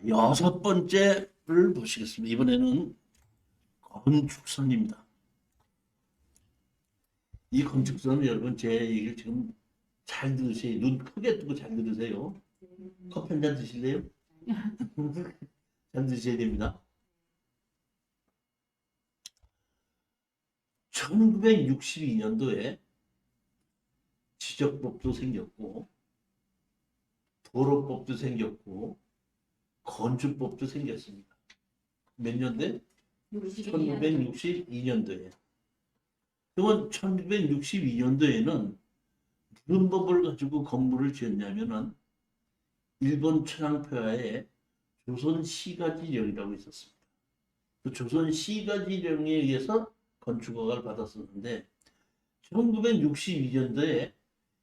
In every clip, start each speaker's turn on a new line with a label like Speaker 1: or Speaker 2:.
Speaker 1: 여섯 번째를 보시겠습니다. 이번에는 건축선입니다. 이 건축선은 여러분 제 얘기를 지금 잘 들으세요. 눈 크게 뜨고 잘 들으세요. 커피 한 잔 드실래요? 잘 드셔야 됩니다. 1962년도에 지적법도 생겼고 도로법도 생겼고 건축법도 생겼습니다. 몇 년대? 1962년도에. 그러면 1962년도에는 무슨 법을 가지고 건물을 지었냐면은 일본 천황폐하에 조선시가지령이라고 있었습니다. 그 조선시가지령에 의해서 건축허가를 받았었는데 1962년도에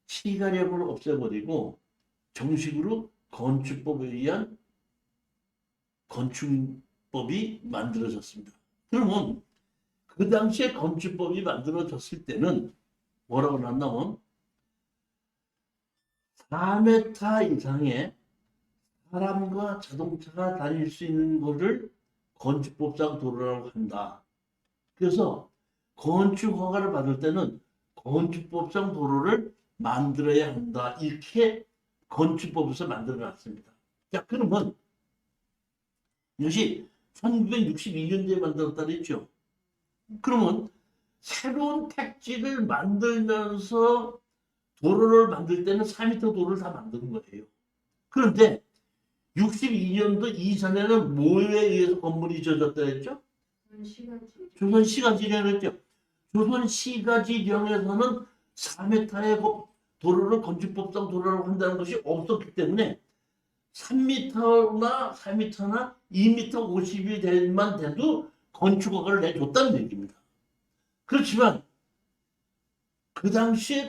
Speaker 1: 시가령을 없애버리고 정식으로 건축법에 의한 건축법이 만들어졌습니다. 그러면 그 당시에 건축법이 만들어졌을 때는 뭐라고 나왔냐면 4m 이상의 사람과 자동차가 다닐 수 있는 것을 건축법상 도로라고 한다. 그래서 건축 허가를 받을 때는 건축법상 도로를 만들어야 한다. 이렇게 건축법에서 만들어 놨습니다. 자, 그러면 이것이 1962년도에 만들었다 그랬죠. 그러면 새로운 택지를 만들면서 도로를 만들 때는 4m 도로를 다 만드는 거예요. 그런데 62년도 이전에는 뭐에 의해서 건물이 지어졌다 했죠? 조선시가지령을 했죠. 조선시가지령에서는 4m의 도로를 건축법상 도로라고 한다는 것이 없었기 때문에 3m나 4m나 2m 50이 될만 돼도 건축허가를 내줬다는 얘기입니다. 그렇지만 그 당시에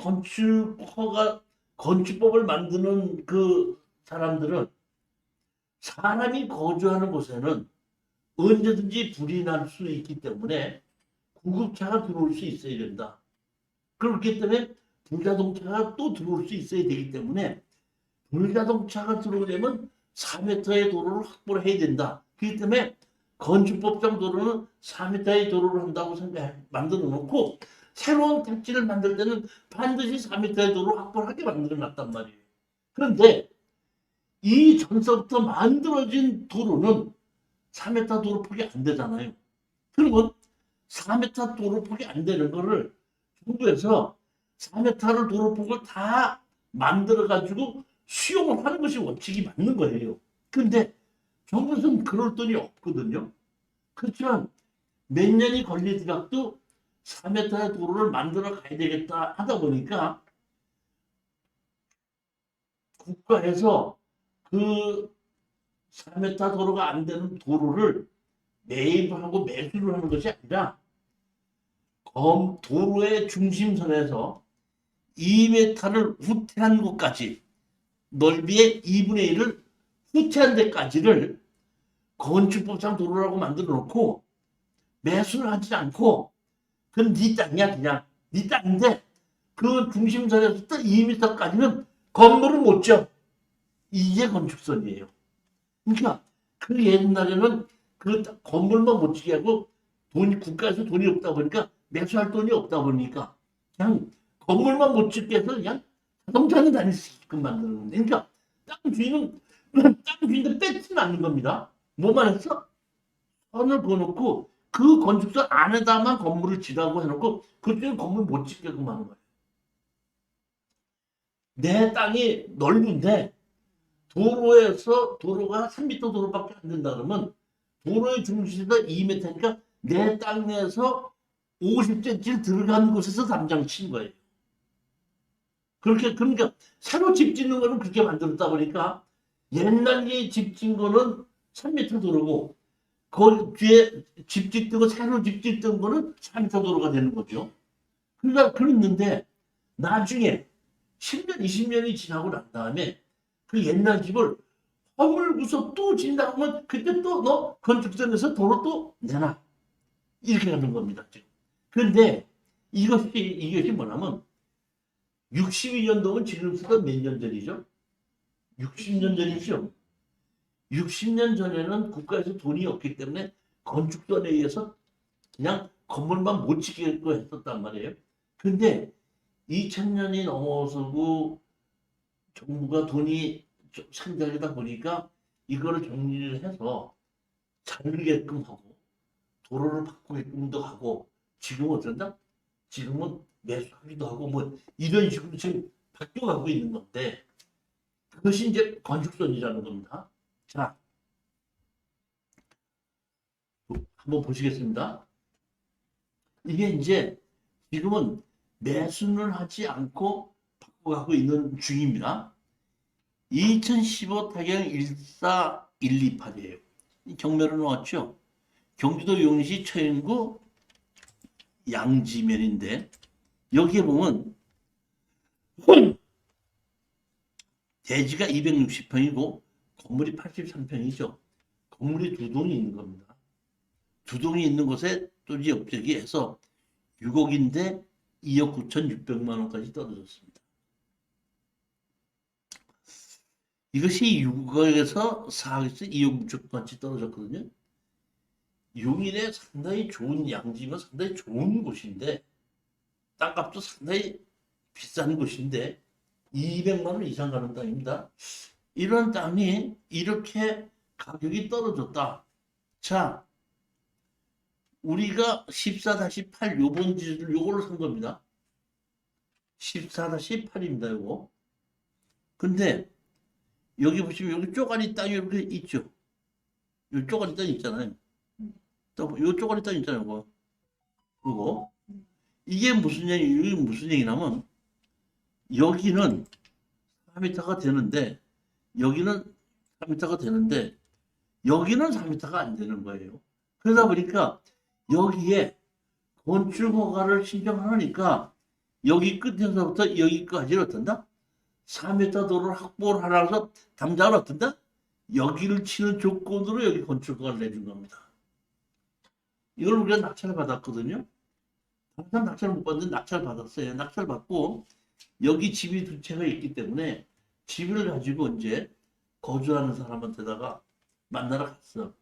Speaker 1: 건축법을 만드는 그 사람들은 사람이 거주하는 곳에는 언제든지 불이 날 수 있기 때문에 구급차가 들어올 수 있어야 된다. 그렇기 때문에 불자동차가 또 들어올 수 있어야 되기 때문에 불자동차가 들어오려면 4m의 도로를 확보를 해야 된다. 그렇기 때문에 건축법상 도로는 4m의 도로를 한다고 만들어 놓고 새로운 택지를 만들 때는 반드시 4m의 도로를 확보하게 만들어 놨단 말이에요. 그런데 이 전서부터 만들어진 도로는 4m 도로 폭이 안 되잖아요. 그러면 4m 도로 폭이 안 되는 거를 정부에서 4m를 도로 폭을 다 만들어 가지고 수용을 하는 것이 원칙이 맞는 거예요. 근데 정부에서는 그럴 돈이 없거든요. 그렇지만 몇 년이 걸리더라도 4m의 도로를 만들어 가야 되겠다 하다 보니까 국가에서 그 4m 도로가 안 되는 도로를 매입하고 매수를 하는 것이 아니라 도로의 중심선에서 2m를 후퇴한 곳까지 넓이의 2분의 1을 후퇴한 데까지를 건축법상 도로라고 만들어 놓고 매수를 하지 않고 그건 네 땅이야 그냥 네 땅인데 그 중심선에서부터 2m까지는 건물을 못 져. 이게 건축선이에요. 그러니까 그 옛날에는 그 건물만 못 지게 하고 국가에서 돈이 없다 보니까 매수할 돈이 없다 보니까 그냥 건물만 못 짓게 해서 그냥 자동차는 다닐 수 있게끔 만드는 건데 그러니까 땅 주인도 뺏지는 않는 겁니다. 뭐만 해서 선을 그어놓고 그 건축선 안에다만 건물을 지라고 해놓고 그쪽에 건물 못 짓게끔 하는 거예요. 내 땅이 넓은데 도로가 3m 도로밖에 안 된다 그러면 도로의 중심에서 2m니까 내 땅에서 50cm 들어간 곳에서 담장 친 거예요. 그러니까 새로 집 짓는 거는 그렇게 만들었다 보니까 옛날에 집 짓는 거는 3m 도로고 그 뒤에 집 짓던 거 새로 집 짓던 거는 3m 도로가 되는 거죠. 그러니까 그랬는데 나중에 10년, 20년이 지나고 난 다음에 그 옛날 집을 허물고서 또 짓는다고 하면 그때 또 너 건축선에서 도로 또 내놔. 이렇게 가는 겁니다. 그런데 이것이 뭐냐면 62년도면 지금부터 몇 년 전이죠? 60년 전이죠. 60년 전에는 국가에서 돈이 없기 때문에 건축선에 의해서 그냥 건물만 못 짓겠고 했었단 말이에요. 근데 2000년이 넘어서고 정부가 돈이 좀 상당하다 보니까 이거를 정리를 해서 자르게끔 하고 도로를 바꾸게끔도 하고 지금은 어쩐다? 지금은 매수하기도 하고 뭐 이런 식으로 지금 바뀌어가고 있는 건데 그것이 이제 건축선이라는 겁니다. 자, 한번 보시겠습니다. 이게 이제 지금은 매수는 하지 않고 바꿔가고 있는 중입니다. 2015 타경 14128이에요. 경매로 나왔죠. 경기도 용인시 처인구 양지면인데 여기에 보면 대지가 260평이고 건물이 83평이죠. 건물이 두 동이 있는 겁니다. 두 동이 있는 곳에 토지 업적이 해서 6억인데 2억 9,600만 원까지 떨어졌습니다. 이것이 6억에서 4억에서 2억 6천까지 떨어졌거든요. 용인에 상당히 좋은 양지면 상당히 좋은 곳인데 땅값도 상당히 비싼 곳인데 200만 원 이상 가는 땅입니다. 이런 땅이 이렇게 가격이 떨어졌다. 자, 우리가 14-8 요번 지를 요거를 산 겁니다. 14-8입니다. 요거. 근데 여기 보시면 여기 쪼가리 땅이 이렇게 있죠. 요 쪼가리 땅 있잖아요. 요 쪼가리 땅 있잖아요. 요거. 이게 무슨 얘기냐면 여기는 4m가 되는데 여기는 4m가 되는데 여기는 4m가 안 되는 거예요. 그러다 보니까 여기에 건축 허가를 신청하니까 여기 끝에서부터 여기까지는 어떤다? 4m 도로를 확보를 하라서 담장을 어떤다? 여기를 치는 조건으로 여기 건축 허가를 내준 겁니다. 이걸 우리가 낙찰을 받았거든요. 항상 낙찰을 못 받는데 낙찰을 받았어요. 낙찰을 받고 여기 집이 두 채가 있기 때문에 집을 가지고 이제 거주하는 사람한테다가 만나러 갔어.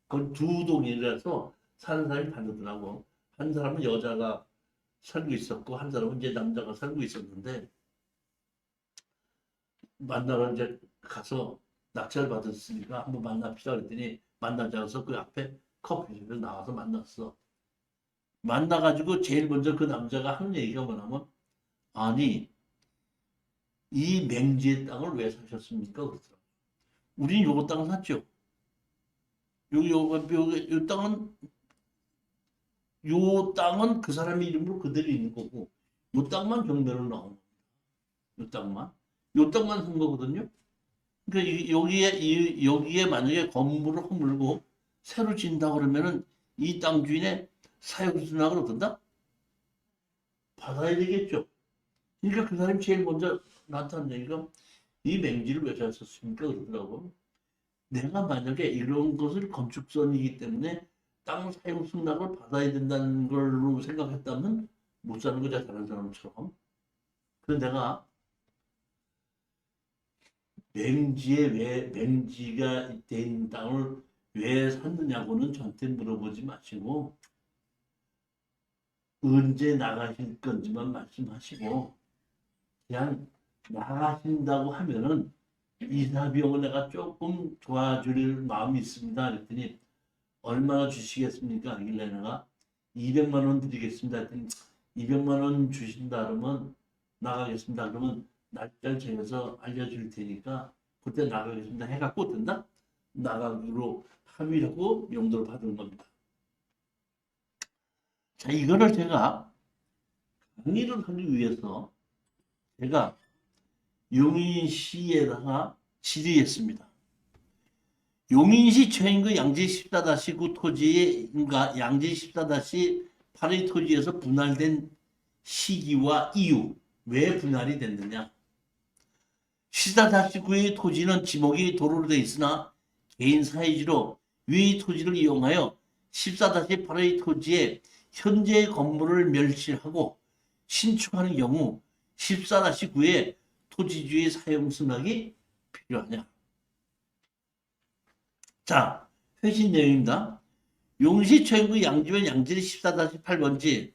Speaker 1: 그건 두 동이라서 사는 사람이 다르더라고. 한 사람은 여자가 살고 있었고 한 사람은 이제 남자가 살고 있었는데 만나러 이제 가서 낙찰을 받았으니까 한번 만납시다 그랬더니 만나자 해서 그 앞에 커피숍에 나와서 만났어. 만나가지고 제일 먼저 그 남자가 하는 얘기가 뭐냐면 아니 이 맹지의 땅을 왜 사셨습니까? 그러더라고. 우린 요거 땅을 샀죠. 요 땅은 그 사람 이름으로 그대로 있는 거고 요 땅만 경매로 나오는 거예요. 요 땅만 산 거거든요. 그러니까 여기에 만약에 건물을 허물고 새로 짓는다 그러면은 이 땅 주인의 사용수납을 어떤다? 받아야 되겠죠. 그러니까 그 사람이 제일 먼저 나타난 얘기가 이 맹지를 왜 샀었습니까? 그러더라고. 내가 만약에 이런 것을 건축선이기 때문에 땅 사용 승낙을 받아야 된다는 걸로 생각했다면 못 사는 거죠, 다른 사람처럼. 그래서 내가 맹지가 된 땅을 왜 샀느냐고는 저한테 물어보지 마시고 언제 나가실 건지만 말씀하시고 그냥 나가신다고 하면은 이사 비용을 내가 조금 도와줄 마음이 있습니다. 그랬더니 얼마나 주시겠습니까? 하길래 내가 200만 원 드리겠습니다. 했더니 200만 원 주신다 그러면 나가겠습니다. 그러면 날짜를 정해서 알려줄 테니까 그때 나가겠습니다. 해갖고 된다? 나가기로 합의하고 용도를 받은 겁니다. 자, 이거를 제가 강의를 하기 위해서 제가 용인시에다가 질의했습니다. 용인시 처인구 양지 14-9 토지인가 양지 14-8의 토지에서 분할된 시기와 이유, 왜 분할이 됐느냐? 14-9의 토지는 지목이 도로로 되어 있으나 개인 사이지로 위 토지를 이용하여 14-8의 토지에 현재 건물을 멸실하고 신축하는 경우 14-9의 토지주의 사용 승낙이 필요하냐? 자, 회신 내용입니다. 용시초연구 양지면 양질이 14-8번지,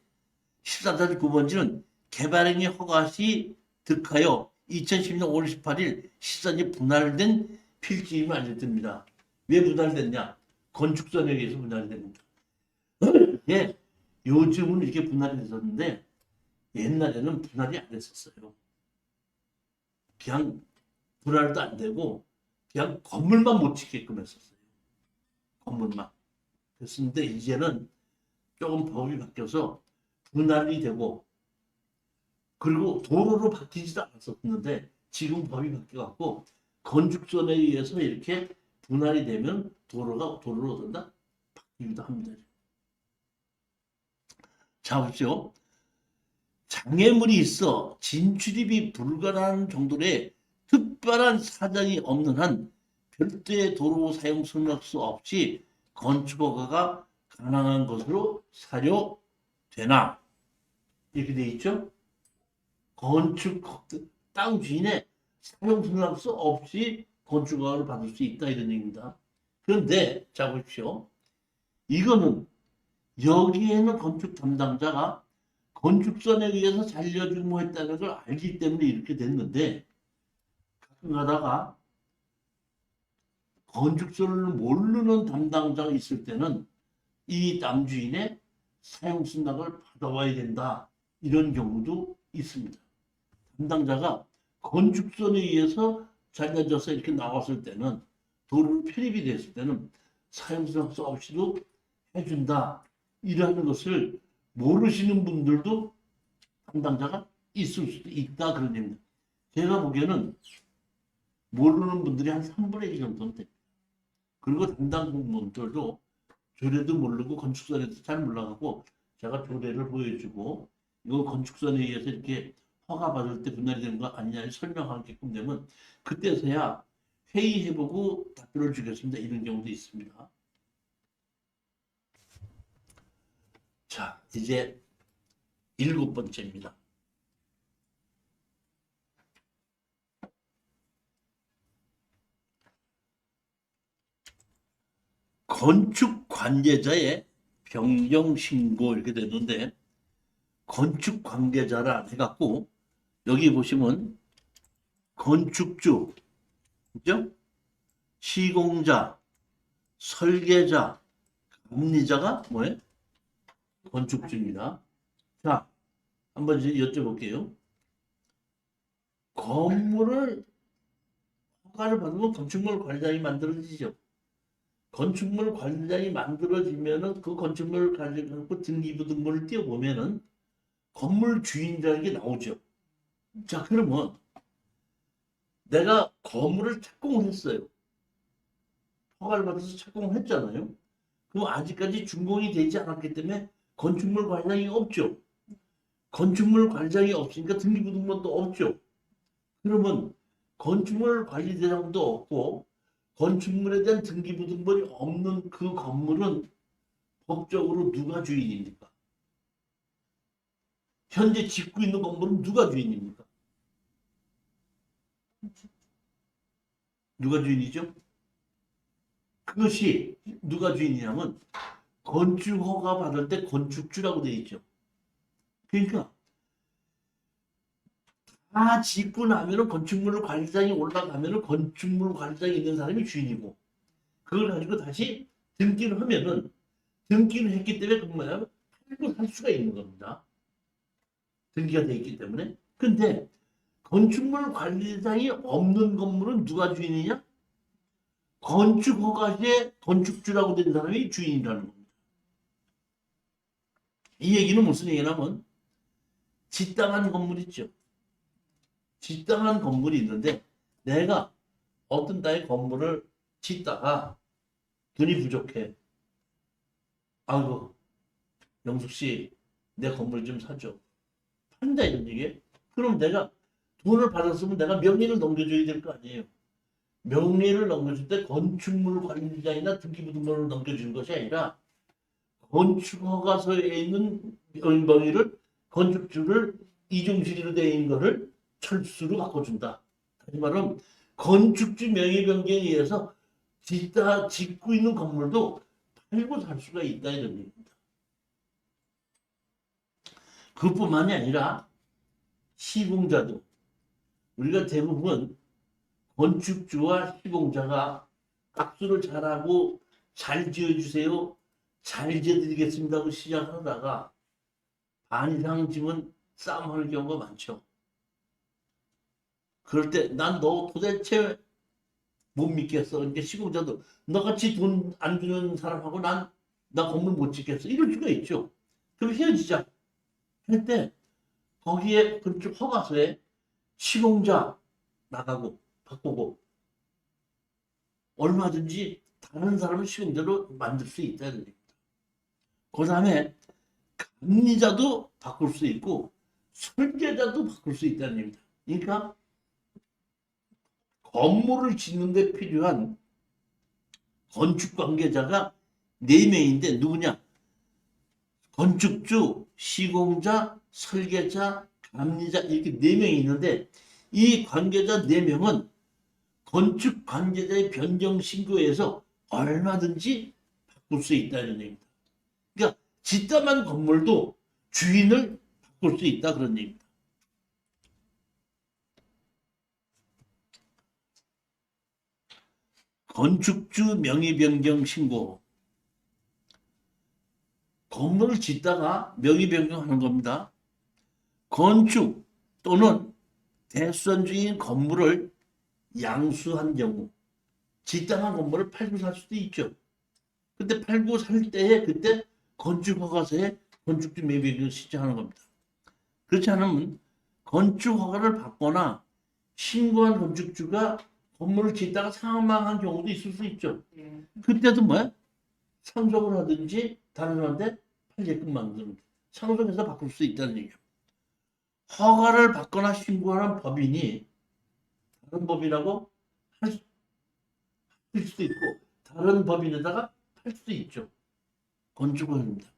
Speaker 1: 14-9번지는 개발행위 허가 시 득하여 2010년 5월 18일 시선이 분할된 필지임을 알려드립니다. 왜 분할됐냐? 건축선에 의해서 분할이 됩니다. 예, 요즘은 이렇게 분할이 됐었는데 옛날에는 분할이 안 됐었어요. 그냥 분할도 안 되고 그냥 건물만 못 짓게끔 했었어요. 건물만. 그랬는데 이제는 조금 법이 바뀌어서 분할이 되고 그리고 도로로 바뀌지도 않았었는데 지금 법이 바뀌어갖고 건축선에 의해서 이렇게 분할이 되면 도로로 된다 바뀌기도 합니다. 자 보십시오. 장애물이 있어 진출입이 불가능한 정도의 특별한 사정이 없는 한 별도의 도로 사용 승낙서 없이 건축허가가 가능한 것으로 사료되나 이렇게 돼 있죠. 건축 땅 주인의 사용 승낙서 없이 건축허가를 받을 수 있다 이런 얘기입니다. 그런데 자 보십시오. 이거는 여기에는 건축 담당자가 건축선에 의해서 잔려주무했다는 걸 알기 때문에 이렇게 됐는데 가끔 가다가 건축선을 모르는 담당자가 있을 때는 이 땅 주인의 사용 승낙을 받아와야 된다 이런 경우도 있습니다. 담당자가 건축선에 의해서 잘려져서 이렇게 나왔을 때는 도로로 편입이 됐을 때는 사용 승낙서 없이도 해준다 이라는 것을 모르시는 분들도 담당자가 있을 수도 있다 그런 얘기입니다. 제가 보기에는 모르는 분들이 한 3분의 1 정도는 됩니다. 그리고 담당 공무원들도 조례도 모르고 건축선에도 잘 몰라가고 제가 조례를 보여주고 이거 건축선에 의해서 이렇게 허가받을 때 분할이 되는 거 아니냐 설명하게끔 되면 그때서야 회의해보고 답변을 주겠습니다. 이런 경우도 있습니다. 자, 이제 7번째입니다. 건축 관계자의 변경 신고 이렇게 되는데 건축 관계자라 해갖고 여기 보시면 건축주, 그죠? 시공자, 설계자, 감리자가 뭐예요? 건축주입니다. 자, 한번 여쭤볼게요. 건물을 허가를 받으면 건축물 관리장이 만들어지죠. 건축물 관리장이 만들어지면은 그 건축물을 가지고 등기부 등본을 띄워보면은 건물 주인이라는 게 나오죠. 자, 그러면 내가 건물을 착공을 했어요. 허가를 받아서 착공을 했잖아요. 그럼 아직까지 준공이 되지 않았기 때문에 건축물 관리장이 없죠. 건축물 관리장이 없으니까 등기부 등본도 없죠. 그러면 건축물 관리대장도 없고 건축물에 대한 등기부 등본이 없는 그 건물은 법적으로 누가 주인입니까? 현재 짓고 있는 건물은 누가 주인입니까? 누가 주인이죠? 그것이 누가 주인이냐면 건축허가 받을 때 건축주라고 되어 있죠. 그러니까 다 짓고 나면은 건축물 관리장이 올라가면은 건축물 관리장이 있는 사람이 주인이고 그걸 가지고 다시 등기를 하면은 등기를 했기 때문에 그 뭐야 팔고 살 수가 있는 겁니다. 등기가 돼 있기 때문에. 근데 건축물 관리장이 없는 건물은 누가 주인이냐? 건축허가시에 건축주라고 된 사람이 주인이라는 겁니다. 이 얘기는 무슨 얘기냐면 집당한 건물 있죠. 집당한 건물이 있는데 내가 어떤 땅에 건물을 짓다가 돈이 부족해. 아이고 영숙 씨 내 건물 좀 사줘. 판다 이런 얘기. 그럼 내가 돈을 받았으면 내가 명의를 넘겨줘야 될 거 아니에요. 명의를 넘겨줄 때 건축물 관리장이나 등기부 등본을 넘겨주는 것이 아니라 건축허가서에 있는 명의를 건축주를 이중실이로 되어 있는 것을 철수로 바꿔준다. 다시 말하면 건축주 명의 변경에 의해서 짓고 있는 건물도 팔고 살 수가 있다 이런 얘기입니다. 그뿐만이 아니라 시공자도 우리가 대부분 건축주와 시공자가 악수를 잘하고 잘 지어주세요. 잘 지어드리겠습니다 하고 시작하다가 반 이상 지면 싸움하는 경우가 많죠. 그럴 때 난 너 도대체 못 믿겠어. 그러니까 시공자도 너같이 돈 안 주는 사람하고 나 건물 못 짓겠어. 이럴 수가 있죠. 그럼 헤어지자. 할 때 거기에 그쪽 허가서에 시공자 나가고 바꾸고 얼마든지 다른 사람을 시공자로 만들 수 있다는 얘기입니다. 그 다음에 감리자도 바꿀 수 있고 설계자도 바꿀 수 있다는 얘기입니다. 그러니까 건물을 짓는 데 필요한 건축 관계자가 4명인데 누구냐? 건축주, 시공자, 설계자, 감리자 이렇게 4명이 있는데 이 관계자 4명은 건축 관계자의 변경 신고에서 얼마든지 바꿀 수 있다는 얘기입니다. 그러니까 짓다만 건물도 주인을 바꿀 수 있다 그런 얘기입니다. 건축주 명의 변경 신고. 건물을 짓다가 명의 변경하는 겁니다. 건축 또는 대수전 중인 건물을 양수한 경우 짓다만 건물을 팔고 살 수도 있죠. 근데 팔고 살 때에 그때 건축허가서에 건축주 명의 변경을 신청하는 겁니다. 그렇지 않으면 건축허가를 받거나 신고한 건축주가 건물을 짓다가 사망한 경우도 있을 수 있죠. 그때도 뭐야? 상속을 하든지 다른 사람한테 팔게끔 만드는 상속해서 바꿀 수 있다는 얘기예요. 허가를 받거나 신고하는 법인이 다른 법이라고 할 수도 있고 다른 법인에다가 팔 수도 있죠. 건축허가입니다.